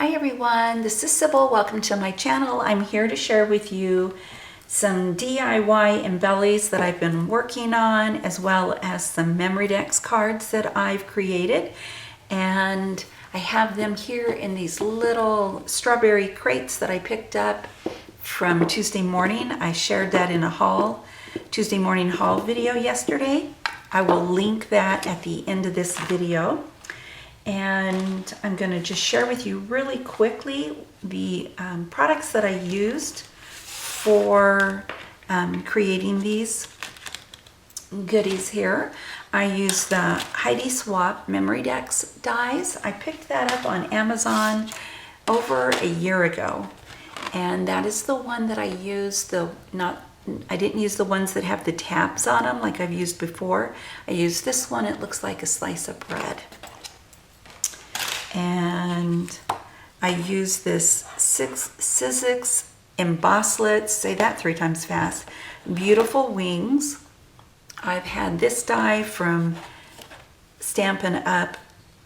Hi everyone, this is Sybil. Welcome to my channel. I'm here to share with you some DIY embellies that I've been working on, as well as some Memorydex cards that I've created. And I have them here in these little strawberry crates that I picked up from Tuesday morning. I shared that in a Tuesday morning haul video yesterday. I will link that at the end of this video. And I'm going to just share with you really quickly the products that I used for creating these goodies here. I used the Heidi Swapp Memorydex dies. I picked that up on Amazon over a year ago, and that is the one that I used. I didn't use the ones that have the tabs on them like I've used before. I used this one. It looks like a slice of bread. And I use this Sizzix Embosslets, say that 3 times fast, Beautiful Wings. I've had this die from Stampin' Up!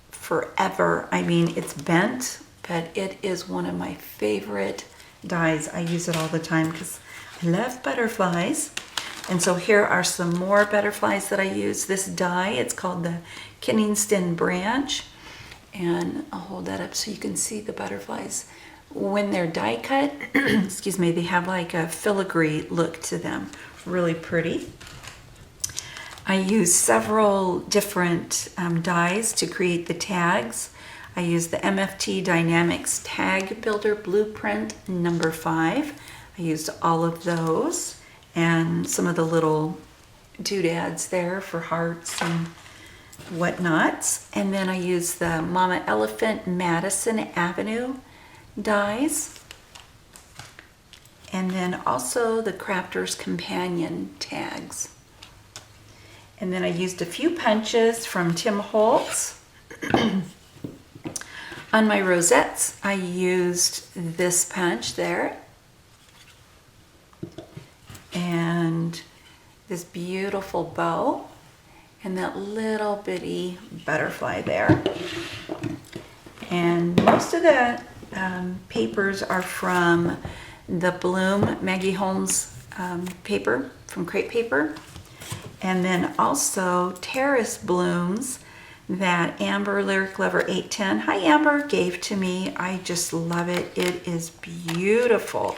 Forever. I mean, it's bent, but it is one of my favorite dies. I use it all the time because I love butterflies. And so here are some more butterflies that I use. This die, it's called the Kynaston Branch. And I'll hold that up so you can see the butterflies. When they're die cut, excuse me, they have like a filigree look to them. Really pretty. I use several different dies to create the tags. I use the MFT Dynamics Tag Builder Blueprint number 5. I used all of those and some of the little doodads there for hearts and whatnots. And then I use the Mama Elephant Madison Avenue dies, and then also the Crafter's Companion tags. And then I used a few punches from Tim Holtz. On my rosettes, I used this punch there and this beautiful bow and that little bitty butterfly there. And most of the papers are from the Bloom Maggie Holmes paper, from crepe paper. And then also Terrace Blooms that Amber Lyric Lover 810, hi Amber, gave to me. I just love it. It is beautiful.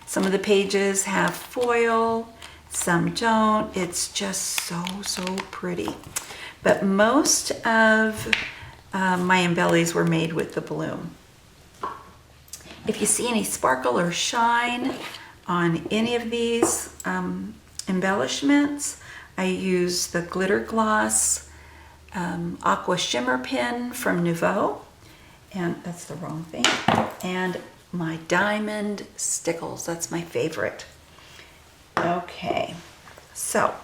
Some of the pages have foil, some don't. It's just so pretty. But most of my embellies were made with the Bloom. If you see any sparkle or shine on any of these embellishments, I use the Glitter Gloss Aqua Shimmer Pen from Nouveau, and that's the wrong thing, and my Diamond Stickles, that's my favorite. Okay, so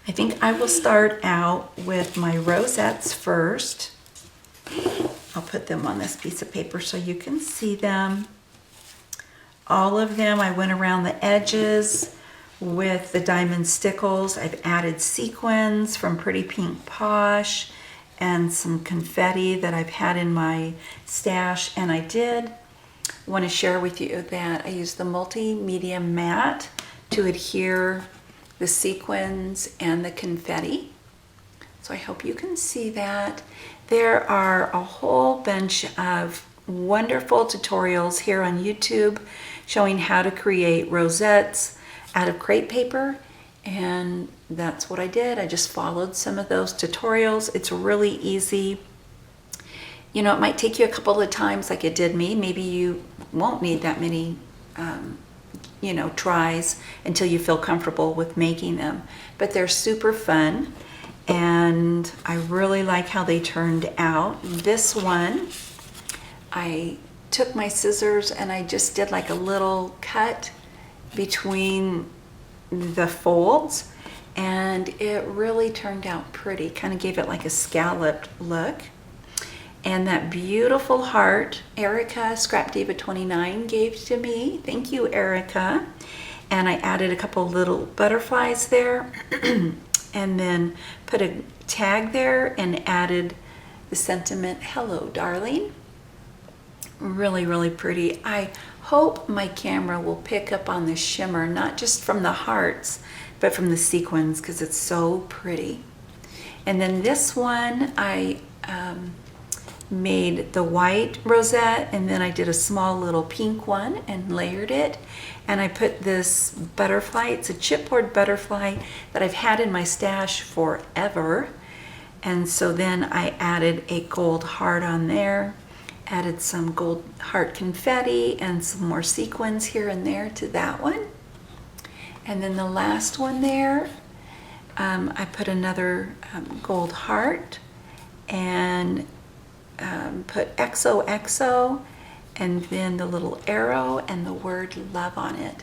I think I will start out with my rosettes first. I'll put them on this piece of paper so you can see them. All of them, I went around the edges with the diamond stickles. I've added sequins from Pretty Pink Posh and some confetti that I've had in my stash. And I did want to share with you that I used the multimedia mat to adhere the sequins and the confetti. So I hope you can see that. There are a whole bunch of wonderful tutorials here on YouTube showing how to create rosettes out of crepe paper, and that's what I did. I just followed some of those tutorials. It's really easy. You know, it might take you a couple of times like it did me. Maybe you won't need that many tries until you feel comfortable with making them, but they're super fun and I really like how they turned out. This one, I took my scissors and I just did like a little cut between the folds, and it really turned out pretty. Kind of gave it like a scalloped look. And that beautiful heart, Erica, Scrap Diva 29 gave to me. Thank you, Erica. And I added a couple little butterflies there and then put a tag there and added the sentiment, hello, darling. really, really pretty. I hope my camera will pick up on the shimmer, not just from the hearts, but from the sequins, because it's so pretty. And then this one, I made the white rosette, and then I did a small little pink one and layered it. And I put this butterfly, it's a chipboard butterfly that I've had in my stash forever. And so then I added a gold heart on there, added some gold heart confetti and some more sequins here and there to that one. And then the last one there, I put another gold heart and put XOXO and then the little arrow and the word love on it.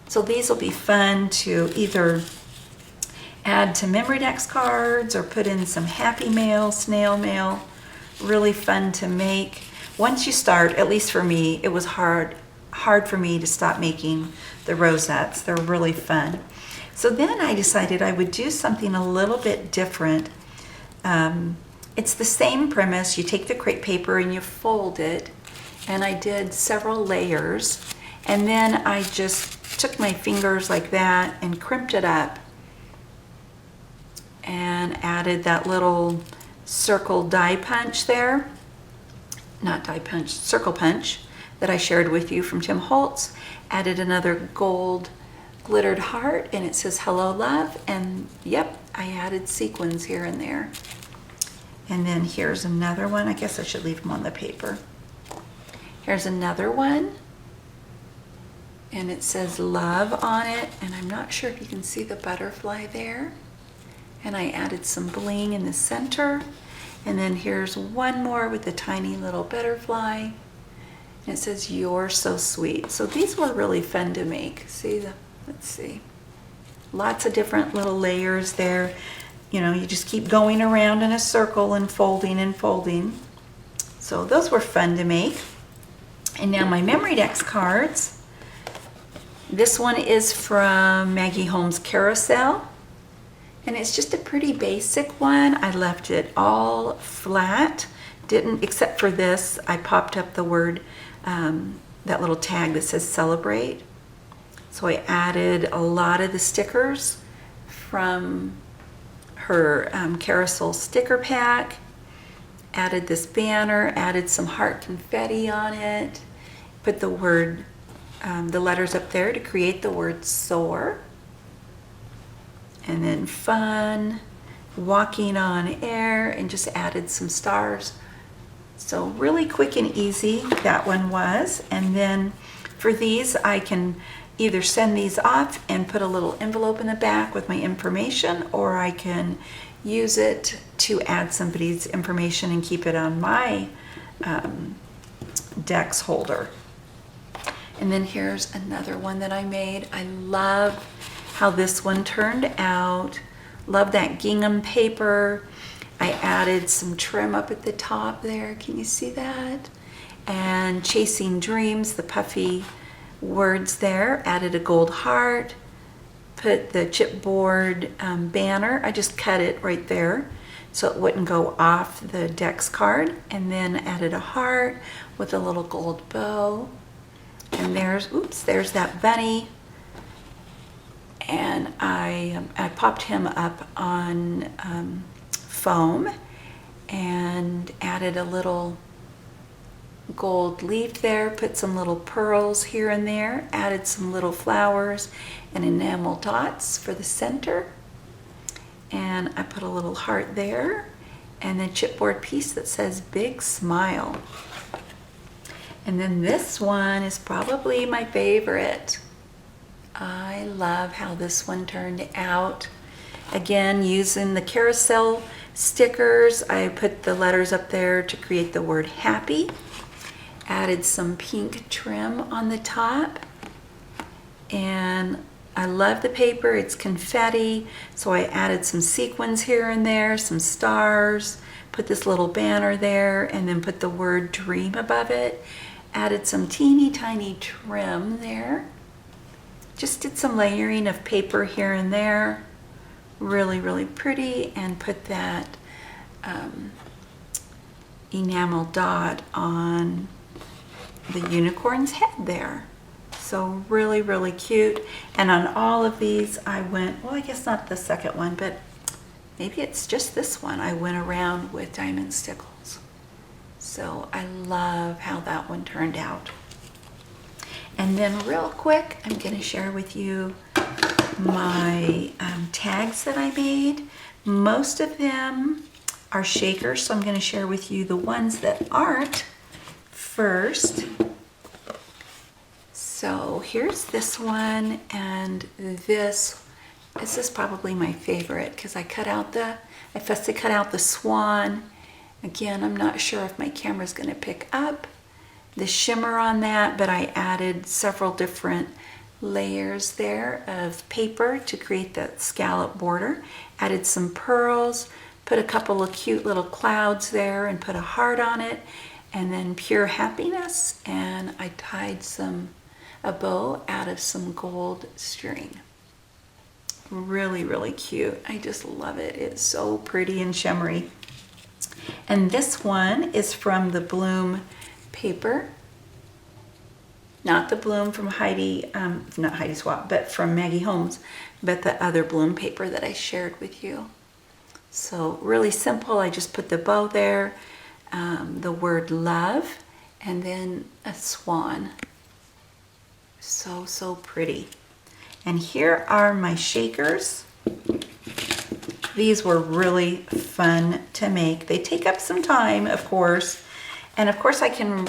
So these will be fun to either add to Memorydex cards or put in some happy mail, snail mail. Really fun to make. Once you start, at least for me, it was hard for me to stop making the rosettes. They're really fun. So then I decided I would do something a little bit different. It's the same premise. You take the crepe paper and you fold it, and I did several layers, and then I just took my fingers like that and crimped it up and added that little circle die punch there, not die punch, circle punch that I shared with you from Tim Holtz. Added another gold glittered heart, and it says hello love, and yep, I added sequins here and there. And then here's another one. I guess I should leave them on the paper. Here's another one, and it says love on it, and I'm not sure if you can see the butterfly there. And I added some bling in the center. And then here's one more with a tiny little butterfly. And it says, you're so sweet. So these were really fun to make. See, let's see. Lots of different little layers there. You know, you just keep going around in a circle and folding and folding. So those were fun to make. And now my Memorydex cards. This one is from Maggie Holmes Carousel. And it's just a pretty basic one. I left it all flat. Didn't, except for this, I popped up the word, that little tag that says celebrate. So I added a lot of the stickers from her Carousel sticker pack. Added this banner, added some heart confetti on it. Put the word, the letters up there to create the word soar. And then fun, walking on air, and just added some stars. So really quick and easy, that one was. And then for these, I can either send these off and put a little envelope in the back with my information, or I can use it to add somebody's information and keep it on my Dex holder. And then here's another one that I made. I love how this one turned out. Love that gingham paper. I added some trim up at the top there. Can you see that? And Chasing Dreams, the puffy words there. Added a gold heart. Put the chipboard banner. I just cut it right there so it wouldn't go off the Dex card. And then added a heart with a little gold bow. And there's that bunny. And I popped him up on foam and added a little gold leaf there, put some little pearls here and there, added some little flowers and enamel dots for the center. And I put a little heart there and a chipboard piece that says big smile. And then this one is probably my favorite. I love how this one turned out. Again, using the Carousel stickers, I put the letters up there to create the word happy. Added some pink trim on the top. And I love the paper, it's confetti, so I added some sequins here and there, some stars, put this little banner there, and then put the word dream above it. Added some teeny tiny trim there. Just did some layering of paper here and there. Really, really pretty. And put that enamel dot on the unicorn's head there. So really, really cute. And on all of these, I went, well, I guess not the second one, but maybe it's just this one. I went around with diamond stickles. So I love how that one turned out. And then real quick, I'm going to share with you my tags that I made. Most of them are shakers, so I'm going to share with you the ones that aren't first. So here's this one, and this is probably my favorite because I fussy cut out the swan. Again, I'm not sure if my camera's going to pick up the shimmer on that, but I added several different layers there of paper to create that scallop border. Added some pearls, put a couple of cute little clouds there and put a heart on it, and then pure happiness, and I tied a bow out of some gold string. Really, really cute. I just love it. It's so pretty and shimmery. And this one is from the Bloom paper. Not the Bloom from not Heidi Swap, but from Maggie Holmes, but the other Bloom paper that I shared with you. So really simple. I just put the bow there, the word love, and then a swan. So, so pretty. And here are my shakers. These were really fun to make. They take up some time, of course. And of course I can,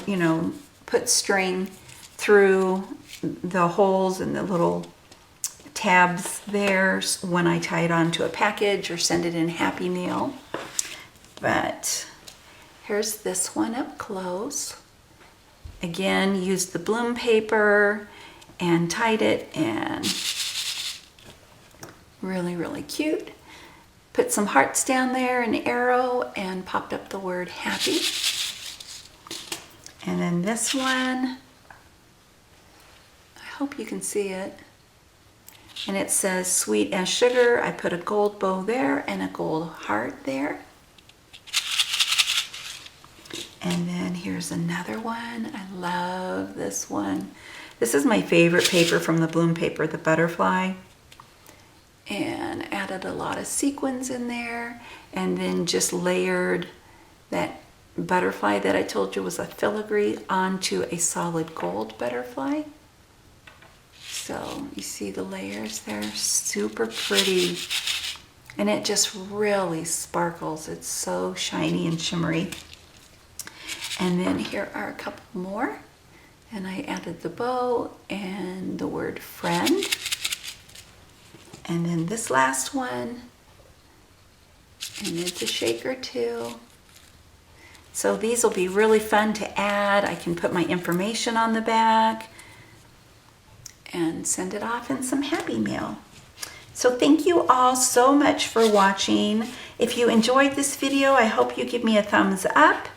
put string through the holes and the little tabs there when I tie it onto a package or send it in Happy Mail. But here's this one up close. Again, used the Bloom paper and tied it, and really, really cute. Put some hearts down there, an arrow, and popped up the word happy. And then this one, I hope you can see it. And it says sweet as sugar. I put a gold bow there and a gold heart there. And then here's another one. I love this one. This is my favorite paper from the Bloom paper, the butterfly. And added a lot of sequins in there, and then just layered that butterfly that I told you was a filigree onto a solid gold butterfly. So you see the layers there, super pretty. And it just really sparkles. It's so shiny and shimmery. And then here are a couple more. And I added the bow and the word friend. And then this last one. And it's a shaker too. So these will be really fun to add. I can put my information on the back and send it off in some Happy Mail. So thank you all so much for watching. If you enjoyed this video, I hope you give me a thumbs up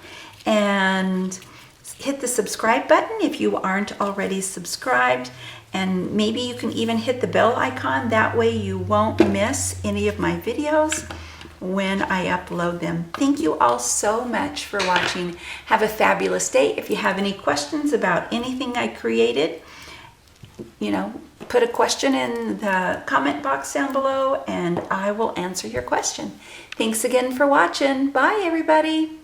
and hit the subscribe button if you aren't already subscribed. And maybe you can even hit the bell icon. That way you won't miss any of my videos when I upload them. Thank you all so much for watching. Have a fabulous day. If you have any questions about anything I created, put a question in the comment box down below and I will answer your question. Thanks again for watching. Bye, everybody.